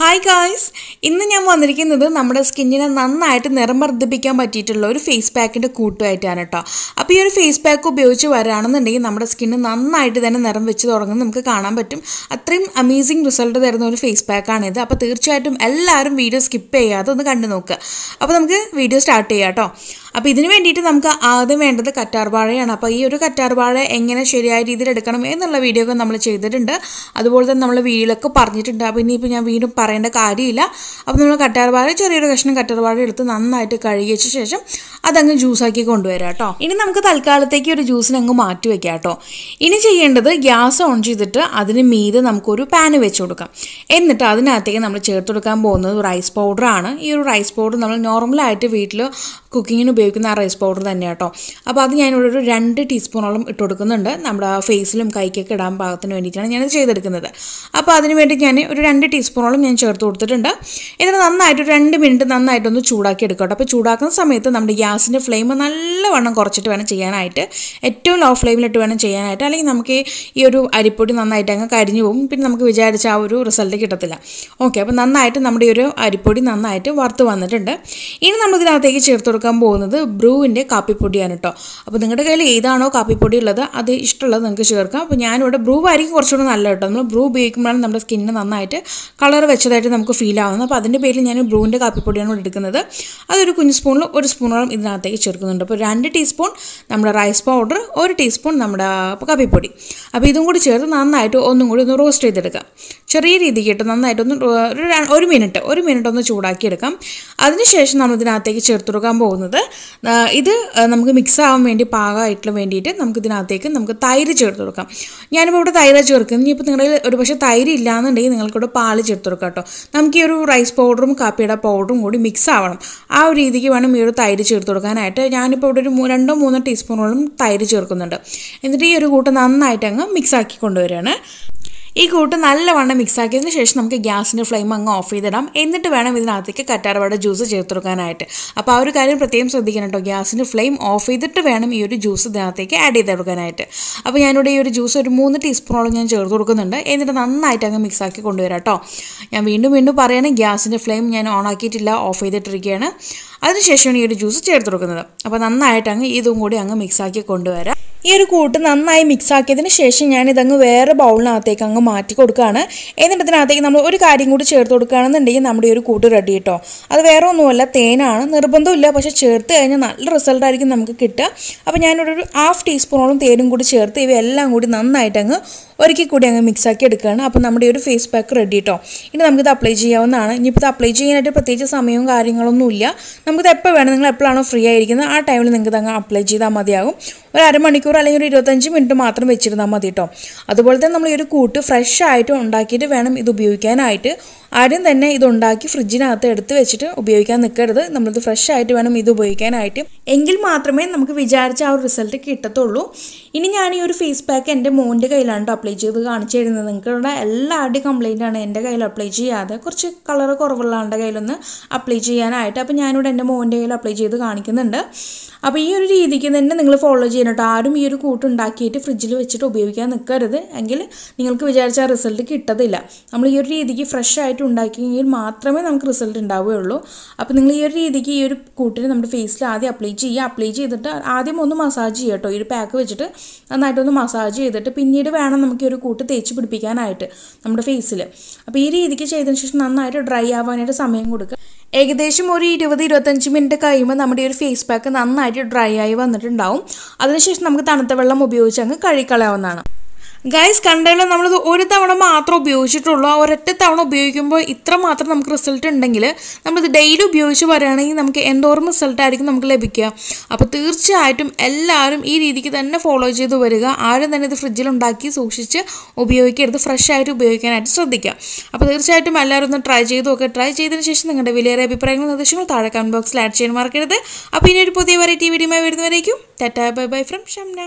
Hi guys, ഇന്ന് ഞാൻ വന്നിരിക്കുന്നത് നമ്മുടെ സ്കിന്നിനെ നന്നായിട്ട് നിറം വർദ്ധിപ്പിക്കാൻ പറ്റിയിട്ടുള്ള ഒരു ഫേസ് പാക്കിന്റെ കൂട്ടുമായിട്ടാണ് ട്ടോ. അപ്പോൾ ഈ ഒരു ഫേസ് പാക്ക് ഉപയോഗിച്ച് വരാണെന്നുണ്ടെങ്കിൽ നമ്മുടെ സ്കിൻ നന്നായിട്ട് തന്നെ നിറം വെച്ച് തുടങ്ങുന്നത് നമുക്ക് കാണാൻ പറ്റും. അത്രയും അമേസിംഗ് റിസൾട്ട് തരുന്ന ഒരു ഫേസ് പാക്ക് ആണ് ഇത്. അപ്പോൾ തീർച്ചയായിട്ടും എല്ലാവരും വീഡിയോ സ്കിപ്പ് ചെയ്യാതെ ഒന്ന് കണ്ടു നോക്കുക. അപ്പോൾ നമുക്ക് വീഡിയോ സ്റ്റാർട്ട് ചെയ്യാം ട്ടോ. അപ്പോൾ ഇതിനു വേണ്ടിയിട്ട് നമുക്ക് ആദ്യം വേണ്ടത് കറ്റാർവാഴയാണ്. അപ്പോൾ ഈ ഒരു കറ്റാർവാഴ എങ്ങനെ ശരിയായ രീതിയിൽ എടുക്കണം എന്നുള്ള വീഡിയോ ഒക്കെ നമ്മൾ ചെയ്തിട്ടുണ്ട്. അതുപോലെ തന്നെ നമ്മൾ വീഡിയോയിലൊക്കെ പറഞ്ഞിട്ടുണ്ട്. അപ്പോൾ ഇനിയിപ്പോൾ ഞാൻ വീണ്ടും പറയേണ്ട കാര്യമില്ല. അപ്പോൾ നമ്മൾ കറ്റാർവാഴ ചെറിയൊരു കഷ്ണം കറ്റാർവാഴ എടുത്ത് നന്നായിട്ട് കഴുകിയച്ച ശേഷം അതങ്ങ് ജ്യൂസാക്കി കൊണ്ടുവരാം കേട്ടോ. ഇനി നമുക്ക് തൽക്കാലത്തേക്ക് ഒരു ജ്യൂസിന് അങ്ങ് മാറ്റി വയ്ക്കാം കേട്ടോ. ഇനി ചെയ്യേണ്ടത് ഗ്യാസ് ഓൺ ചെയ്തിട്ട് അതിന് മീതെ നമുക്കൊരു പാന് വെച്ച് കൊടുക്കാം. എന്നിട്ട് അതിനകത്തേക്ക് നമ്മൾ ചേർത്ത് കൊടുക്കാൻ പോകുന്നത് റൈസ് പൗഡറാണ്. ഈ ഒരു റൈസ് പൗഡർ നമ്മൾ നോർമലായിട്ട് വീട്ടിൽ കുക്കിങ്ങിന് ഉപയോഗിക്കുന്ന ആ റൈസ് പൗഡർ തന്നെ കേട്ടോ. അപ്പോൾ അത് ഞാനിവിടെ ഒരു 2 ടീസ്പൂണോളം ഇട്ട് കൊടുക്കുന്നുണ്ട്. നമ്മുടെ ഫേസിലും കൈക്കൊക്കെ ഇടാൻ പാകത്തിന് വേണ്ടിയിട്ടാണ് ഞാനത് ചെയ്തെടുക്കുന്നത്. അപ്പോൾ അതിന് വേണ്ടി ഞാൻ ഒരു 2 ടീസ്പൂണോളം ഞാൻ ചേർത്ത് കൊടുത്തിട്ടുണ്ട്. എന്നിട്ട് നന്നായിട്ട് 2 മിനിറ്റ് നന്നായിട്ടൊന്ന് ചൂടാക്കി എടുക്കട്ടോ. അപ്പോൾ ചൂടാക്കുന്ന സമയത്ത് നമ്മുടെ ഗ്യാസിൻ്റെ ഫ്ലെയിം നല്ലവണ്ണം കുറച്ചിട്ട് വേണം ചെയ്യാനായിട്ട്. ഏറ്റവും ലോ ഫ്ലെയിമിലിട്ട് വേണം ചെയ്യാനായിട്ട്. അല്ലെങ്കിൽ നമുക്ക് ഈ ഒരു അരിപ്പൊടി നന്നായിട്ട് അങ്ങ് കരിഞ്ഞു പോകും. പിന്നെ നമുക്ക് വിചാരിച്ച ആ ഒരു റിസൾട്ട് കിട്ടത്തില്ല. ഓക്കെ, അപ്പോൾ നന്നായിട്ട് നമ്മുടെ ഈ ഒരു അരിപ്പൊടി നന്നായിട്ട് വറുത്ത് വന്നിട്ടുണ്ട്. ഇനി നമ്മളിതിനകത്തേക്ക് ചേർത്ത് കൊടുക്കാൻ പോകുന്നത് ബ്രൂവിൻ്റെ കാപ്പിപ്പൊടിയാണ് കേട്ടോ. അപ്പോൾ നിങ്ങളുടെ കയ്യിൽ ഏതാണോ കാപ്പിപ്പൊടി ഉള്ളത് അത് ഇഷ്ടമുള്ളത് നിങ്ങൾക്ക് ചേർക്കാം. അപ്പോൾ ഞാനിവിടെ ബ്രൂ ആയിരിക്കും കുറച്ചുകൂടി നല്ല കേട്ടോ. നമ്മൾ ബ്രൂ ഉപയോഗിക്കുമ്പോഴാണ് നമ്മുടെ സ്കിന്നിന് നന്നായിട്ട് കളർ വെച്ചതായിട്ട് നമുക്ക് ഫീൽ ആവുന്നത്. അപ്പോൾ അതിൻ്റെ പേരിൽ ഞാൻ ബ്രൂവിൻ്റെ കാപ്പിപ്പൊടിയാണ് ഇവിടെ എടുക്കുന്നത്. അതൊരു കുഞ്ഞു സ്പൂണിൽ 1 സ്പൂണോളം ഇതിനകത്തേക്ക് ചേർക്കുന്നുണ്ട്. അപ്പോൾ 2 ടീസ്പൂൺ നമ്മുടെ റൈസ് പൗഡർ, 1 ടീസ്പൂൺ നമ്മുടെ കാപ്പിപ്പൊടി. അപ്പോൾ ഇതും കൂടി ചേർത്ത് നന്നായിട്ട് ഒന്നും കൂടി ഒന്ന് റോസ്റ്റ് ചെയ്തെടുക്കാം. ചെറിയ രീതിക്ക് ഇട്ട് നന്നായിട്ടൊന്ന് ഒരു മിനിറ്റ് ഒന്ന് ചൂടാക്കിയെടുക്കാം. അതിനുശേഷം നമ്മൾ ഇതിനകത്തേക്ക് ചേർത്ത് കൊടുക്കാൻ പോകുന്നത് ഇത് നമുക്ക് മിക്സ് ആവാൻ വേണ്ടി പാകമായിട്ടുള്ള വേണ്ടിയിട്ട് നമുക്ക് തൈര് ചേർത്ത് കൊടുക്കാം. ഞാനിപ്പോൾ ഇവിടെ തൈര് ചേർക്കുന്നത്. ഇനിയിപ്പോൾ നിങ്ങളുടെ ഒരു പക്ഷേ തൈര് ഇല്ലാന്നുണ്ടെങ്കിൽ നിങ്ങൾക്കിവിടെ പാല് ചേർത്ത് കൊടുക്കാം കേട്ടോ. നമുക്ക് ഈ ഒരു റൈസ് പൗഡറും കാപ്പിയുടെ പൗഡറും കൂടി മിക്സ് ആവണം. ആ ഒരു രീതിക്ക് വേണം ഈ ഒരു തൈര് ചേർത്ത് കൊടുക്കാനായിട്ട്. ഞാനിപ്പോൾ ഇവിടെ ഒരു 2-3 ടീസ്പൂണോളം തൈര് ചേർക്കുന്നുണ്ട്. എന്നിട്ട് ഈ ഒരു കൂട്ട് നന്നായിട്ട് അങ്ങ് മിക്സ് ആക്കി കൊണ്ടുവരികയാണ്. ഈ കൂട്ട് നല്ലവണ്ണം മിക്സാക്കിയതിന് ശേഷം നമുക്ക് ഗ്യാസിൻ്റെ ഫ്ലെയിം അങ്ങ് ഓഫ് ചെയ്തിടാം. എന്നിട്ട് വേണം ഇതിനകത്തേക്ക് കറ്റാർവാഴ ജ്യൂസ് ചേർത്ത് കൊടുക്കാനായിട്ട്. അപ്പോൾ ആ ഒരു കാര്യം പ്രത്യേകം ശ്രദ്ധിക്കണം കേട്ടോ. ഗ്യാസിൻ്റെ ഫ്ലെയിം ഓഫ് ചെയ്തിട്ട് വേണം ഈ ഒരു ജ്യൂസ് ഇതിനകത്തേക്ക് ആഡ് ചെയ്ത് കൊടുക്കാനായിട്ട്. അപ്പോൾ ഞാനിവിടെ ഈ ഒരു ജ്യൂസ് ഒരു 3 ടീസ്പൂണോളം ഞാൻ ചേർത്ത് കൊടുക്കുന്നുണ്ട്. എന്നിട്ട് നന്നായിട്ട് അങ്ങ് മിക്സാക്കി കൊണ്ടുവരാം കേട്ടോ. ഞാൻ വീണ്ടും പറയുകയാണ്, ഗ്യാസിൻ്റെ ഫ്ലെയിം ഞാൻ ഓൺ ആക്കിയിട്ടില്ല, ഓഫ് ചെയ്തിട്ടിരിക്കുകയാണ്. അതിനുശേഷമാണ് ഈ ഒരു ജ്യൂസ് ചേർത്ത് കൊടുക്കുന്നത്. അപ്പോൾ നന്നായിട്ട് അങ്ങ് ഇതും കൂടി അങ്ങ് മിക്സാക്കി കൊണ്ടുവരാം. ഈ ഒരു കൂട്ട് നന്നായി മിക്സ് ആക്കിയതിന് ശേഷം ഞാനിതങ്ങ് വേറെ ബൗളിനകത്തേക്ക് അങ്ങ് മാറ്റി കൊടുക്കുകയാണ്. എന്നിട്ട് ഇതിനകത്തേക്ക് നമ്മൾ ഒരു കാര്യം കൂടി ചേർത്ത് കൊടുക്കുകയാണെന്നുണ്ടെങ്കിൽ നമ്മുടെ ഈ ഒരു കൂട്ട് റെഡി കേട്ടോ. അത് വേറെ ഒന്നുമല്ല, തേനാണ്. നിർബന്ധമില്ല, പക്ഷേ ചേർത്ത് കഴിഞ്ഞാൽ നല്ല റിസൾട്ടായിരിക്കും നമുക്ക് കിട്ടുക. അപ്പോൾ ഞാനിവിടെ ഒരു 1/2 ടീസ്പൂണോളം തേനും കൂടി ചേർത്ത് ഇവയെല്ലാം കൂടി നന്നായിട്ട് അങ്ങ് ഒരിക്കൽ കൂടി അങ്ങ് മിക്സാക്കി എടുക്കുകയാണ്. അപ്പോൾ നമ്മുടെ ഈ ഒരു ഫേസ് പാക്ക് റെഡി കേട്ടോ. ഇനി നമുക്കിത് അപ്ലൈ ചെയ്യാവുന്നതാണ്. ഇനിയിപ്പോൾ ഇത് അപ്ലൈ ചെയ്യാനായിട്ട് പ്രത്യേകിച്ച് സമയവും കാര്യങ്ങളൊന്നുമില്ല. നമുക്കിത് എപ്പോൾ വേണം, നിങ്ങൾ എപ്പോഴാണോ ഫ്രീ ആയിരിക്കുന്നത് ആ ടൈമിൽ നിങ്ങൾക്ക് അങ്ങ് അപ്ലൈ ചെയ്താൽ മതിയാകും. ഒരു അരമണിക്കൂർ അല്ലെങ്കിൽ ഒരു 25 മിനിറ്റ് മാത്രം വെച്ചിരുന്നാൽ മതി കേട്ടോ. അതുപോലെ തന്നെ നമ്മൾ ഈ ഒരു കൂട്ട് ഫ്രഷ് ആയിട്ട് ഉണ്ടാക്കിയിട്ട് വേണം ഇത് ഉപയോഗിക്കാനായിട്ട്. ആദ്യം തന്നെ ഇതുണ്ടാക്കി ഫ്രിഡ്ജിനകത്ത് എടുത്ത് വെച്ചിട്ട് ഉപയോഗിക്കാൻ നിൽക്കരുത്. നമ്മളിത് ഫ്രഷ് ആയിട്ട് വേണം ഇത് ഉപയോഗിക്കാനായിട്ട്. എങ്കിൽ മാത്രമേ നമുക്ക് വിചാരിച്ച ആ ഒരു റിസൾട്ട് കിട്ടത്തുള്ളൂ. ഇനി ഞാൻ ഈ ഒരു ഫേസ് പാക്ക് എൻ്റെ മോൻ്റെ കയ്യിലാണ് അപ്ലൈ ചെയ്ത് കാണിച്ചു തരുന്നത്. നിങ്ങൾക്കുള്ള എല്ലാവരുടെയും കംപ്ലൈൻ്റ് ആണ് എൻ്റെ കയ്യിൽ അപ്ലൈ ചെയ്യാതെ കുറച്ച് കളർ കുറവുള്ള ആളുടെ കയ്യിലൊന്ന് അപ്ലൈ ചെയ്യാനായിട്ട്. അപ്പോൾ ഞാനിവിടെ എൻ്റെ മോൻ്റെ കയ്യിൽ അപ്ലൈ ചെയ്ത് കാണിക്കുന്നുണ്ട്. അപ്പോൾ ഈ ഒരു രീതിക്ക് തന്നെ നിങ്ങൾ ഫോളോ ചെയ്യണം കേട്ടോ. ആരും ഈ ഒരു കൂട്ടുണ്ടാക്കിയിട്ട് ഫ്രിഡ്ജിൽ വെച്ചിട്ട് ഉപയോഗിക്കാൻ നിൽക്കരുത്. എങ്കിൽ നിങ്ങൾക്ക് വിചാരിച്ച ആ റിസൾട്ട് കിട്ടത്തില്ല. നമ്മൾ ഈ ഒരു രീതിക്ക് ഫ്രഷ് ആയിട്ട് ഉണ്ടാക്കിയെങ്കിൽ മാത്രമേ നമുക്ക് റിസൾട്ട് ഉണ്ടാവുകയുള്ളൂ. അപ്പോൾ നിങ്ങൾ ഈ ഒരു രീതിക്ക് ഈ ഒരു കൂട്ടിന് നമ്മുടെ ഫേസിൽ ആദ്യം അപ്ലൈ ചെയ്തിട്ട് ആദ്യം ഒന്ന് മസാജ് ചെയ്യുക കേട്ടോ. ഈ ഒരു പാക്ക് വെച്ചിട്ട് നന്നായിട്ടൊന്ന് മസാജ് ചെയ്തിട്ട് പിന്നീട് വേണം നമുക്ക് ഈ ഒരു കൂട്ട് തേച്ച് പിടിപ്പിക്കാനായിട്ട് നമ്മുടെ ഫേസിൽ. അപ്പോൾ ഈ രീതിക്ക് ചെയ്തതിന് ശേഷം നന്നായിട്ട് ഡ്രൈ ആവാനായിട്ട് സമയം കൊടുക്കുക. ഏകദേശം ഒരു 20-25 മിനിറ്റ് കഴിയുമ്പോൾ നമ്മുടെ ഒരു ഫേസ് പാക്ക് നന്നായിട്ട് ഡ്രൈ ആയി വന്നിട്ടുണ്ടാവും. അതിനുശേഷം നമുക്ക് തണുത്ത വെള്ളം ഉപയോഗിച്ച് അങ്ങ് കഴുകിക്കളയാവുന്നതാണ്. ഗൈസ്, കണ്ടല്ലോ, നമ്മളിത് ഒരു തവണ മാത്രം ഉപയോഗിച്ചിട്ടുള്ളൂ. ആ ഒരൊറ്റ തവണ ഉപയോഗിക്കുമ്പോൾ ഇത്ര മാത്രം നമുക്ക് റിസൾട്ട് ഉണ്ടെങ്കിൽ നമ്മളിത് ഡെയിലി ഉപയോഗിച്ച് വരികയാണെങ്കിൽ നമുക്ക് എന്തോരം റിസൾട്ടായിരിക്കും നമുക്ക് ലഭിക്കുക. അപ്പോൾ തീർച്ചയായിട്ടും എല്ലാവരും ഈ രീതിക്ക് തന്നെ ഫോളോ ചെയ്ത് വരിക. ആരും തന്നെ ഇത് ഫ്രിഡ്ജിൽ ഉണ്ടാക്കി സൂക്ഷിച്ച് ഉപയോഗിക്കരുത്. ഫ്രഷ് ആയിട്ട് ഉപയോഗിക്കാനായിട്ട് ശ്രദ്ധിക്കുക. അപ്പോൾ തീർച്ചയായിട്ടും എല്ലാവരും ഒന്ന് ട്രൈ ചെയ്ത് നോക്കുക. ട്രൈ ചെയ്തതിന് ശേഷം നിങ്ങളുടെ വിലയേറിയ അഭിപ്രായങ്ങളും നിർദ്ദേശങ്ങൾ താഴെ കമന്റ് ബോക്സിൽ ആഡ് ചെയ്യാൻ മറക്കരുത്. അപ്പോൾ ഇനി ഒരു പുതിയ വെറൈറ്റി വീഡിയോയുമായി വരുന്നവരേക്കും tata bye bye from Shamna.